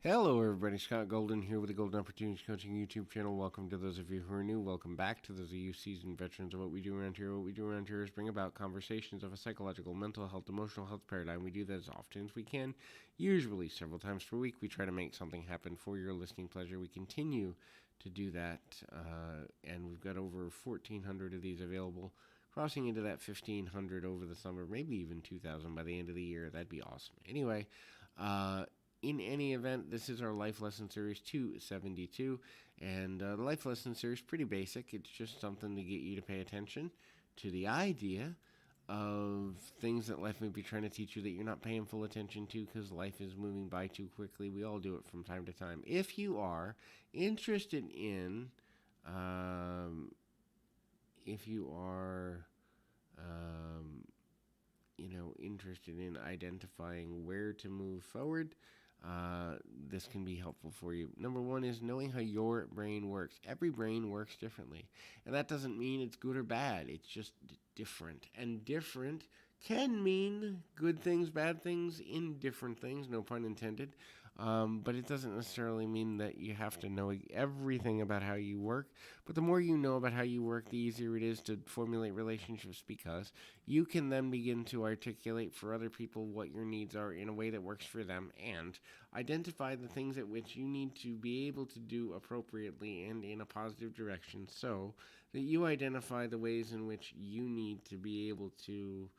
Hello, everybody. Scott Golden here with the Golden Opportunities Coaching YouTube channel. Welcome to those of you who are new. Welcome back to those of you seasoned veterans of what we do around here. What we do around here is bring about conversations of a psychological, mental health, emotional health paradigm. We do that as often as we can, usually several times per week. We try to make something happen for your listening pleasure. We continue to do that, and we've got over 1,400 of these available, crossing into that 1,500 over the summer, maybe even 2,000 by the end of the year. That'd be awesome. Anyway, in any event, this is our Life Lesson Series 272, and the Life Lesson Series is pretty basic. It's just something to get you to pay attention to the idea of things that life may be trying to teach you that you're not paying full attention to because life is moving by too quickly. We all do it from time to time. If you are interested in, interested in identifying where to move forward, this can be helpful for you. Number one is knowing how your brain works. Every brain works differently, and that doesn't mean it's good or bad. It's just different, and different can mean good things, bad things, indifferent things, no pun intended. But it doesn't necessarily mean that you have to know everything about how you work. But the more you know about how you work, the easier it is to formulate relationships, because you can then begin to articulate for other people what your needs are in a way that works for them, and identify the things at which you need to be able to do appropriately and in a positive direction, so that you identify the ways in which you need to be able to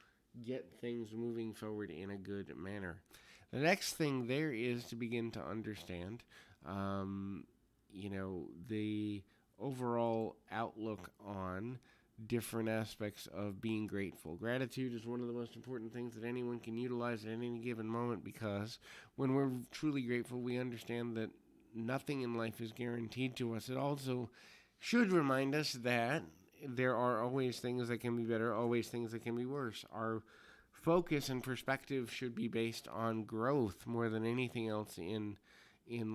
get things moving forward in a good manner. The next thing there is to begin to understand, the overall outlook on different aspects of being grateful. Gratitude is one of the most important things that anyone can utilize at any given moment, because when we're truly grateful, we understand that nothing in life is guaranteed to us. It also should remind us that there are always things that can be better, always things that can be worse. Our focus and perspective should be based on growth more than anything else in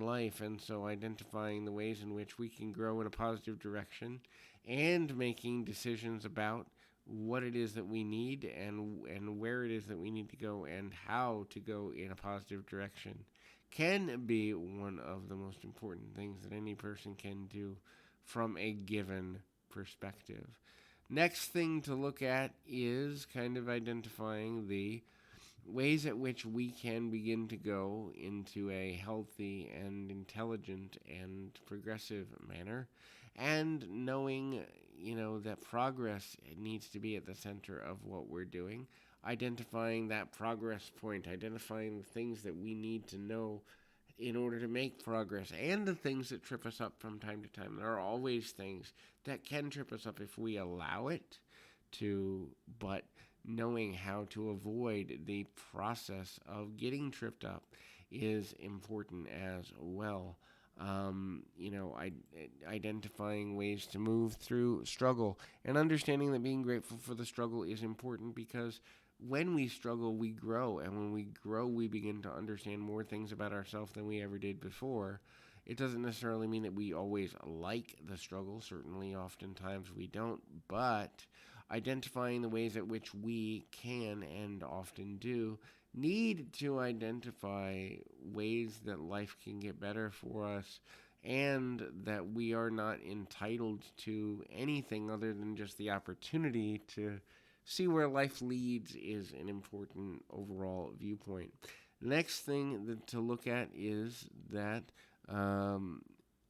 life, and so identifying the ways in which we can grow in a positive direction and making decisions about what it is that we need and where it is that we need to go and how to go in a positive direction can be one of the most important things that any person can do from a given perspective. Next thing to look at is kind of identifying the ways at which we can begin to go into a healthy and intelligent and progressive manner, and knowing, that progress needs to be at the center of what we're doing, identifying that progress point, identifying the things that we need to know in order to make progress, and the things that trip us up from time to time. There are always things that can trip us up if we allow it to, but knowing how to avoid the process of getting tripped up is important as well. Identifying ways to move through struggle and understanding that being grateful for the struggle is important, because when we struggle, we grow, and when we grow, we begin to understand more things about ourselves than we ever did before. It doesn't necessarily mean that we always like the struggle. Certainly, oftentimes we don't, but identifying the ways at which we can, and often do, need to identify ways that life can get better for us, and that we are not entitled to anything other than just the opportunity to see where life leads is an important overall viewpoint. Next thing to look at is that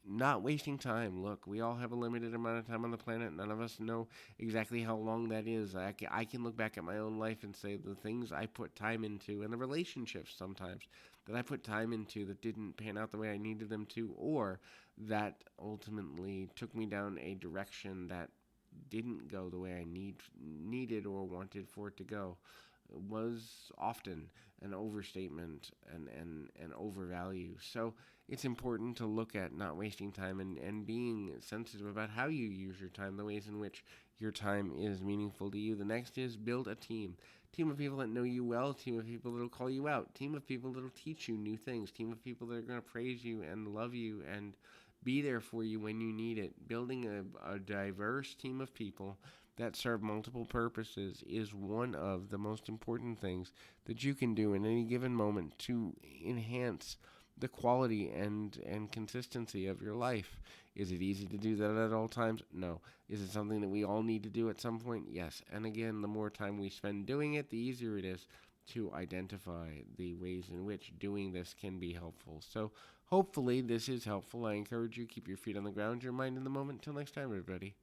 not wasting time. Look, we all have a limited amount of time on the planet. None of us know exactly how long that is. I can look back at my own life and say the things I put time into, and the relationships sometimes that I put time into that didn't pan out the way I needed them to, or that ultimately took me down a direction that didn't go the way I needed or wanted for it to go, was often an overstatement and an overvalue. So it's important to look at not wasting time and being sensitive about how you use your time, the ways in which your time is meaningful to you. The next is build a team. Team of people that know you well, team of people that will call you out, team of people that will teach you new things, team of people that are going to praise you and love you and be there for you when you need it. Building a diverse team of people that serve multiple purposes is one of the most important things that you can do in any given moment to enhance the quality and consistency of your life. Is it easy to do that at all times? No. Is it something that we all need to do at some point? Yes. And again, the more time we spend doing it, the easier it is to identify the ways in which doing this can be helpful. So hopefully this is helpful. I encourage you, keep your feet on the ground, your mind in the moment. Until next time, everybody.